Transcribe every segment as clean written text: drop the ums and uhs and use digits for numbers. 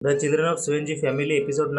The children of सुएंजी family episode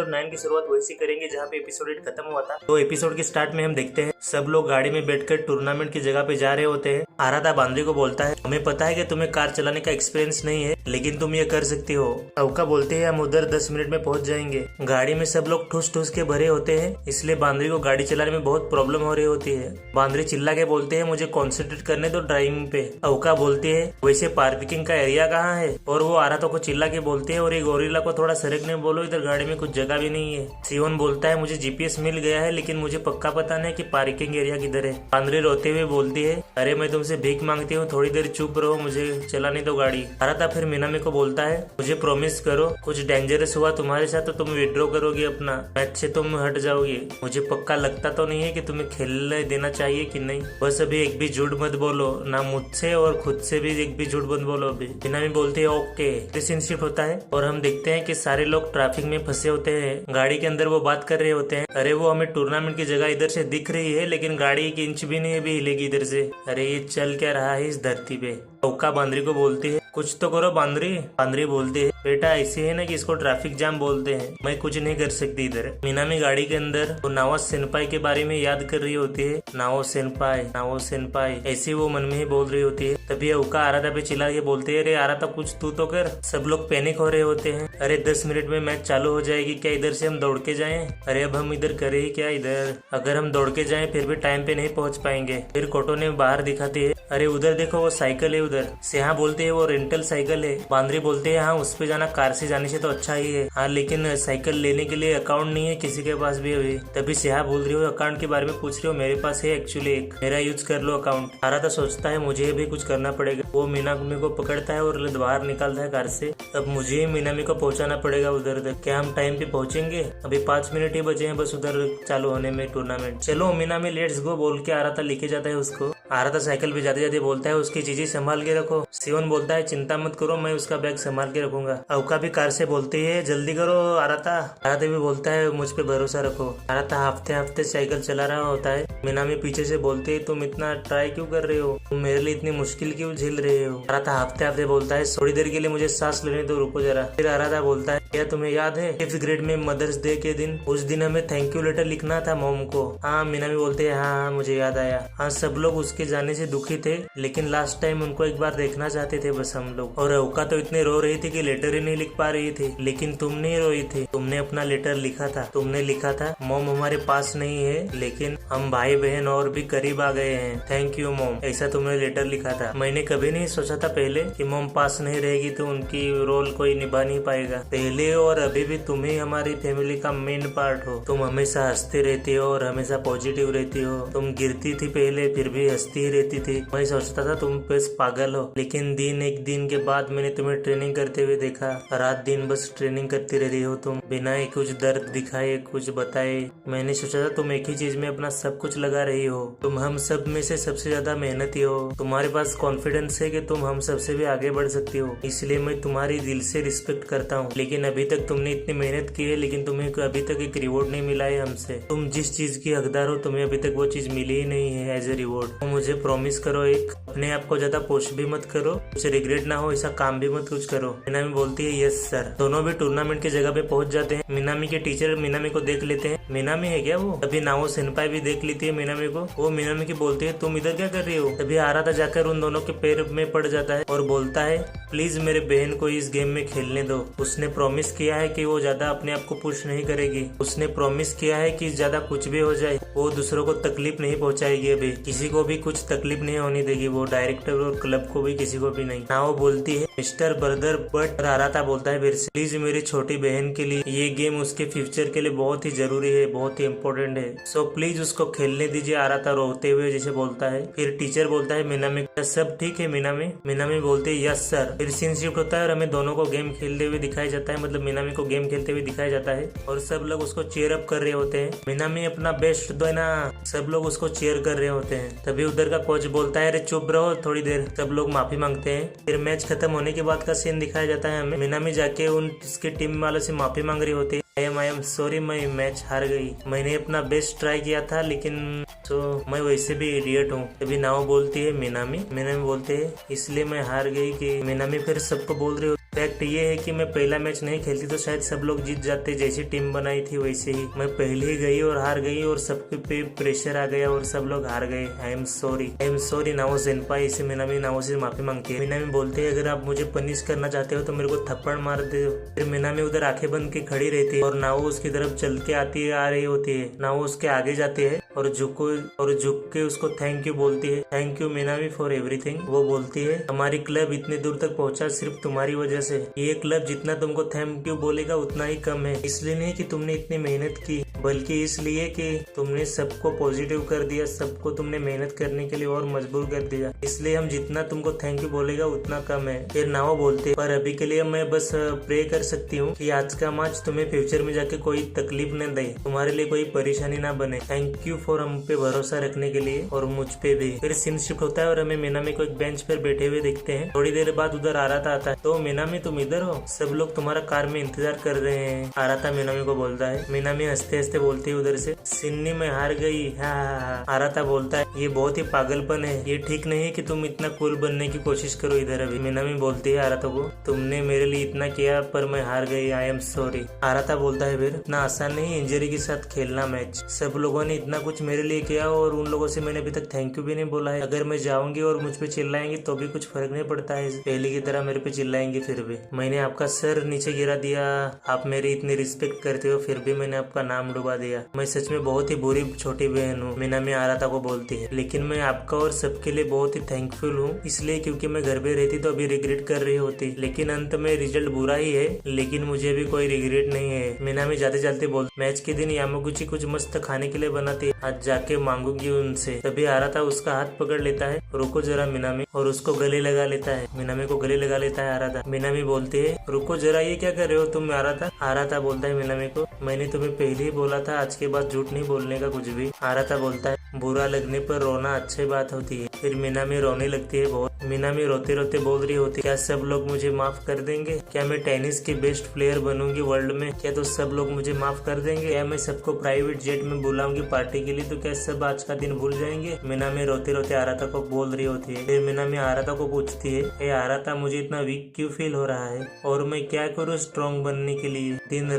9 की शुरुआत वैसे करेंगे जहाँ पे एपिसोड 8 खत्म हुआ था। तो एपिसोड के स्टार्ट में हम देखते हैं सब लोग गाड़ी में बैठकर टूर्नामेंट की जगह पे जा रहे होते हैं। आराधा बांद्री को बोलता है, हमें पता है कि तुम्हें कार चलाने का एक्सपीरियंस नहीं है, लेकिन तुम ये कर सकती हो। अवका बोलते हैं, हम उधर 10 मिनट में पहुंच जाएंगे। गाड़ी में सब लोग ठूस ठूस के भरे होते हैं, इसलिए बांद्री को गाड़ी चलाने में बहुत प्रॉब्लम हो रही होती है। बांद्री चिल्ला के बोलते हैं, मुझे कॉन्सेंट्रेट करने दो ड्राइविंग पे। अवका बोलती है, वैसे पार्किंग का एरिया कहाँ है? और वो आराधा को चिल्ला के बोलते हैं, और ये गोरिल्ला को थोड़ा सरकने बोलो, इधर गाड़ी में कुछ जगह भी नहीं है। सियोन बोलता है, मुझे जीपीएस मिल गया है, लेकिन मुझे पक्का पता नहीं कि पार्किंग एरिया किधर है। बांद्री रोते हुए बोलती है, अरे मैं तुमसे भीख मांगती हूँ, थोड़ी देर चुप रहो, मुझे चलाने दो गाड़ी। आराधा फिर मीनामी को बोलता है, मुझे प्रॉमिस करो, कुछ डेंजरस हुआ तुम्हारे साथ तो तुम विड्रॉ करोगे अपना मैच से, तुम हट जाओगे। मुझे पक्का लगता तो नहीं है कि तुम्हें खेलने देना चाहिए कि नहीं। बस अभी एक भी झूठ मत बोलो, ना मुझसे और खुद से भी एक भी झूठ मत बोलो। अभी मीनामी बोलती है, ओके। सीन शिफ्ट होता है और हम देखते हैं कि सारे लोग ट्रैफिक में फंसे होते हैं। गाड़ी के अंदर वो बात कर रहे होते हैं, अरे वो हमें टूर्नामेंट की जगह इधर से दिख रही है, लेकिन गाड़ी एक इंच भी नहीं अभी हिलेगी इधर से। अरे ये चल क्या रहा है इस धरती पे? अवका बांद्री को बोलती है, कुछ तो करो बांद्री। बांद्री बोलती है, बेटा ऐसे है ना कि इसको ट्रैफिक जाम बोलते हैं, मैं कुछ नहीं कर सकती इधर। मीनामी गाड़ी के अंदर वो नाओ सेनपाई के बारे में याद कर रही होती है, नाओ सेनपाई ऐसी वो मन में ही बोल रही होती है। तभी अवका आराधा पे चिल्ला के बोलते है, अरे आराधा कुछ तू तो कर। सब लोग पैनिक हो रहे होते हैं, अरे 10 मिनट में मैच चालू हो जाएगी, क्या इधर से हम दौड़ के जाएं? अरे अब हम इधर करे ही क्या इधर? अगर हम दौड़ के जाएं फिर भी टाइम पे नहीं पहुंच पाएंगे। फिर कोटो ने बाहर दिखाती है, अरे उधर देखो वो साइकिल है उधर। सेहा बोलते है, वो रेंटल साइकिल है। बांद्री बोलते है, हाँ उस पे जाना कार से जाने से तो अच्छा ही है, हाँ लेकिन साइकिल लेने के लिए अकाउंट नहीं है किसी के पास भी अभी। तभी सेहा बोल रही हो, अकाउंट के बारे में पूछ रही हो? मेरे पास है एक्चुअली एक, मेरा यूज कर लो अकाउंट। आराधा सोचता है, मुझे भी कुछ करना पड़ेगा। वो मीनामी को पकड़ता है और बाहर निकालता है कार से। अब मुझे मीनामी को पहुंचाना पड़ेगा उधर तक। क्या हम टाइम पे पहुंचेंगे? अभी 5 मिनट ही बचे हैं बस उधर चालू होने में टूर्नामेंट। चलो मीनामी लेट्स गो बोल के आराधा लेके जाता है उसको। आराधा साइकिल पे जाते जाते बोलता है, उसकी चीजें संभाल के रखो। सियोन बोलता है, चिंता मत करो, मैं उसका बैग संभाल के रखूंगा। अवका भी कार से बोलती है, जल्दी करो आराधा। आराधा भी बोलता है, मुझ पे भरोसा रखो। आराधा हफ्ते हफ्ते साइकिल चला रहा होता है। मीनामी पीछे से बोलती है, तुम इतना ट्राई क्यों कर रहे हो? तुम मेरे लिए इतनी मुश्किल क्यों झेल रहे हो? आराधा हफ्ते हफ्ते बोलता है, थोड़ी देर के लिए मुझे सांस लेने दो, रुको जरा। फिर आराधा बोलता है, क्या तुम्हें याद है 5th ग्रेड में मदर्स डे के दिन, उस दिन हमें थैंक यू लेटर लिखना था मॉम को? हाँ मीनामी बोलते है, हाँ मुझे याद आया। हाँ सब लोग उसके जाने से दुखी थे, लेकिन लास्ट टाइम उनको एक बार देखना चाहते थे बस हम लोग। और अवका तो इतने रो रही थी कि लेटर ही नहीं लिख पा रही थी, लेकिन तुम नहीं रोई थी, तुमने अपना लेटर लिखा था। तुमने लिखा था, मॉम हमारे पास नहीं है, लेकिन हम भाई बहन और भी करीब आ गए हैं, थैंक यू मॉम, ऐसा तुमने लेटर लिखा था। मैंने कभी नहीं सोचा था पहले कि मॉम पास नहीं रहेगी तो उनकी रोल कोई निभा नहीं पाएगा। पहले और अभी भी तुम ही हमारी फैमिली का मेन पार्ट हो। तुम हमेशा हंसते रहती हो और हमेशा पॉजिटिव रहती हो। तुम गिरती थी पहले, फिर भी हंसती ही रहती थी। मैं सोचता था तुम बस पागल हो, लेकिन एक दिन के बाद मैंने तुम्हें ट्रेनिंग करते हुए देखा। रात दिन बस ट्रेनिंग करती रही हो तुम, बिना ही कुछ दर्द दिखाए, कुछ बताए। मैंने सोचा था तुम एक ही चीज में अपना सब कुछ लगा रही हो। तुम हम सब में से सबसे ज्यादा मेहनती हो। तुम्हारे पास कॉन्फिडेंस है कि तुम हम सबसे भी आगे बढ़ सकती हो, इसलिए मैं तुम्हारी दिल से रिस्पेक्ट करता हूँ। लेकिन अभी तक तुमने इतनी मेहनत की है, लेकिन तुम्हें अभी तक एक रिवॉर्ड नहीं मिला है हमसे। तुम जिस चीज की हकदार हो, तुम्हें अभी तक वो चीज मिली ही नहीं है एज ए रिवॉर्ड। तो मुझे प्रॉमिस करो, एक अपने आप को ज्यादा पुश भी मत करो, कुछ रिग्रेट ना हो, ऐसा काम भी मत कुछ करो। मीनामी बोलती है, यस सर। दोनों भी टूर्नामेंट की जगह पे पहुंच जाते हैं। मीनामी के टीचर मीनामी को देख लेते हैं, मीनामी है क्या वो? तभी नाओ सेनपाई भी देख लेती है मीनामी को। वो मीनामी की बोलती है, तुम इधर क्या कर रही हो? तभी आराधा जाकर उन दोनों के पैर में पड़ जाता है और बोलता है, प्लीज मेरे बहन को इस गेम में खेलने दो। उसने प्रॉमिस किया है कि वो ज्यादा अपने आप को पुश नहीं करेगी। उसने प्रॉमिस किया है कि ज्यादा कुछ भी हो जाए वो दूसरों को तकलीफ नहीं पहुंचाएगी। अभी किसी को भी कुछ तकलीफ नहीं होने देगी, वो डायरेक्टर और क्लब को भी, किसी को भी नहीं। ना वो बोलती है, मिस्टर ब्रदर बट। आराधा बोलता है फिर से, प्लीज मेरी छोटी बहन के लिए ये गेम उसके फ्यूचर के लिए बहुत ही जरूरी है, बहुत ही इम्पोर्टेंट है, सो प्लीज उसको खेलने दीजिए। आराधा रोते हुए जैसे बोलता है। फिर टीचर बोलता है, मीनामी सब ठीक है मीनामी? मीनामी बोलते है, यस सर। फिर सीन शिफ्ट होता है और हमें दोनों को गेम खेलते हुए दिखाया जाता है, मतलब मीनामी को गेम खेलते हुए दिखाया जाता है और सब लोग उसको चीयर अप कर रहे होते हैं। मीनामी अपना बेस्ट दो ना, सब लोग उसको चीयर कर रहे होते हैं। तभी उधर का कोच बोलता है, अरे चुप रहो थोड़ी देर। सब लोग माफी मांगते हैं। फिर मैच खत्म होने के बाद का सीन दिखाया जाता है हमें। मीनामी जाके उसके टीम वालों से माफी मांग रही होती है, आई एम सॉरी, मैं मैच हार गई, मैंने अपना बेस्ट ट्राई किया था, लेकिन तो मैं वैसे भी इडियट हूँ। तभी नाओ बोलती है, मीनामी बोलते है, इसलिए मैं हार गई कि मीनामी फिर सबको बोल रही फैक्ट ये है कि मैं पहला मैच नहीं खेलती तो शायद सब लोग जीत जाते, जैसी टीम बनाई थी वैसे ही मैं पहले ही गई और हार गई और सबके पे प्रेशर आ गया और सब लोग हार गए। आई एम सॉरी नाओ सेनपाई। इसे मिनामी नाओ से माफी मांगती है। मिनामी बोलते है अगर आप मुझे पनिश करना चाहते हो तो मेरे को थप्पड़ मार दे। फिर मिनामी उधर आंखें बंद के खड़ी रहती है और नाओ उसकी तरफ चल के आ रही होती है। नाओ उसके आगे जाती है और झुक के उसको थैंक यू बोलती है। Thank you Minami for everything. वो बोलती है हमारी क्लब इतने दूर तक पहुंचा सिर्फ तुम्हारी वजह से। ये क्लब जितना तुमको थैंक यू बोलेगा उतना ही कम है। इसलिए नहीं कि तुमने इतनी मेहनत की, बल्कि इसलिए कि तुमने सबको पॉजिटिव कर दिया, सबको तुमने मेहनत करने के लिए और मजबूर कर दिया। इसलिए हम जितना तुमको थैंक यू बोलेगा उतना कम है। फिर नाओ बोलते पर अभी के लिए मैं बस प्रे कर सकती हूँ कि आज का मैच तुम्हें फ्यूचर में जाके कोई तकलीफ न दे, तुम्हारे लिए कोई परेशानी ना बने। थैंक यू फॉर हम पे भरोसा रखने के लिए और मुझ पे भी। फिर सीन शिफ्ट होता है और हमें मिनामी को एक बेंच पर बैठे हुए देखते हैं। थोड़ी देर बाद उधर आराता आता है। तो मिनामी तुम इधर हो, सब लोग तुम्हारा कार में इंतजार कर रहे हैं। आराता मिनामी को बोलता है। मिनामी हंसते हंसते बोलती है उधर से सिन्नी मैं हार गई। हाँ। आराता बोलता है ये बहुत ही पागलपन है, ये ठीक नहीं है कि तुम इतना कूल बनने की कोशिश करो इधर अभी। मिनामी बोलती है आराता को तुमने मेरे लिए इतना किया पर मैं हार गई, आई एम सॉरी। आराता बोलता है फिर इतना आसान नहीं इंजरी के साथ खेलना मैच, सब लोगों ने इतना कुछ मेरे लिए किया और उन लोगों से मैंने अभी तक थैंक यू भी नहीं बोला है। अगर मैं जाऊंगी और मुझ पे चिल्लाएंगे तो भी कुछ फर्क नहीं पड़ता है, पहले की तरह मेरे पे चिल्लाएंगे फिर भी। मैंने आपका सर नीचे गिरा दिया, आप मेरी इतनी रिस्पेक्ट करते हो फिर भी मैंने आपका नाम डुबा दिया। मैं सच में बहुत ही बुरी छोटी बहन हूँ, मिनामी आराता को बोलती है। लेकिन मैं आपका और सबके लिए बहुत ही थैंकफुल हूँ, इसलिए क्योंकि मैं घर पे रहती तो अभी रिग्रेट कर रही होती, लेकिन अंत में रिजल्ट बुरा ही है, लेकिन मुझे भी कोई रिग्रेट नहीं है। मिनामी जाते जाते बोल मैच के दिन यामागुची कुछ मस्त खाने के लिए बनाती, आज जाके मांगूंगी उनसे। तभी आराता उसका हाथ पकड़ लेता है, रुको जरा मिनामी, और उसको गले लगा लेता है। मिनामी को गले लगा लेता है आराता। मिनामी बोलती है रुको जरा, ये क्या कर रहे हो तुम आराता। आराता बोलता है मिनामी को मैंने तुम्हें पहले ही बोला था आज के बाद झूठ नहीं बोलने का कुछ भी। आराता बोलता है बुरा लगने पर रोना अच्छी बात होती है। फिर मिनामी रोने लगती है बहुत। मिनामी रोते रोते बोल रही होती क्या सब लोग मुझे माफ कर देंगे, क्या मैं टेनिस की बेस्ट प्लेयर बनूंगी वर्ल्ड में, क्या तो सब लोग मुझे माफ कर देंगे, क्या मैं सबको प्राइवेट जेट में बुलाऊंगी पार्टी के लिए तो क्या सब आज का दिन भूल जाएंगे। मिनामी रोते रोते आराता को बोल रही होती है। फिर मिनामी आराता को पूछती है ए आराता मुझे इतना वीक क्यों फील हो रहा है और मैं क्या करूँ स्ट्रॉन्ग बनने के लिए। दिन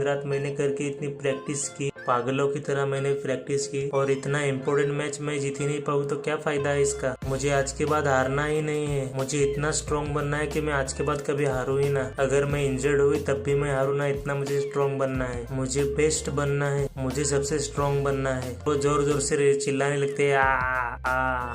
रात मैंने करके इतनी प्रैक्टिस की, पागलों की तरह मैंने प्रैक्टिस की और इतना इम्पोर्टेंट मैच मैं जीत ही नहीं पाऊँ तो क्या फायदा है इसका। मुझे आज के बाद हारना ही नहीं है, मुझे इतना स्ट्रॉन्ग बनना है कि मैं आज के बाद कभी हारूं ही ना। अगर मैं इंजर्ड हुई तब भी मैं हारूं ना, इतना मुझे स्ट्रॉन्ग बनना है, मुझे बेस्ट बनना है, मुझे सबसे स्ट्रॉन्ग बनना है। वो जोर जोर से चिल्लाने लगते आ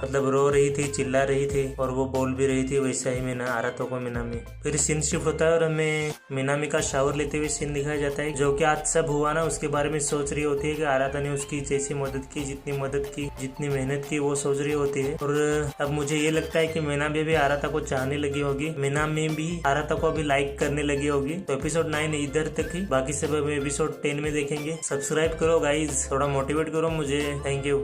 मतलब रो रही थी, चिल्ला रही थी और वो बोल भी रही थी वैसा ही मैं आराता को मिनामी। फिर सीन शिफ्ट होता है और हमें मिनामी का शावर लेते हुए सीन दिखाया जाता है, जो कि आज सब हुआ ना उसके बारे में सोच रही होती है कि आराता ने उसकी जैसी मदद की, जितनी मदद की, जितनी मेहनत की वो सोच रही होती है। और अब मुझे ये लगता है कि मिनामी भी आराता को चाहने लगी होगी, मिनामी भी आराता को अभी लाइक करने लगी होगी। तो एपिसोड 9 इधर तक ही, बाकी सब हम एपिसोड 10 में देखेंगे। सब्सक्राइब करो गाइज, थोड़ा मोटिवेट करो मुझे। Thank you.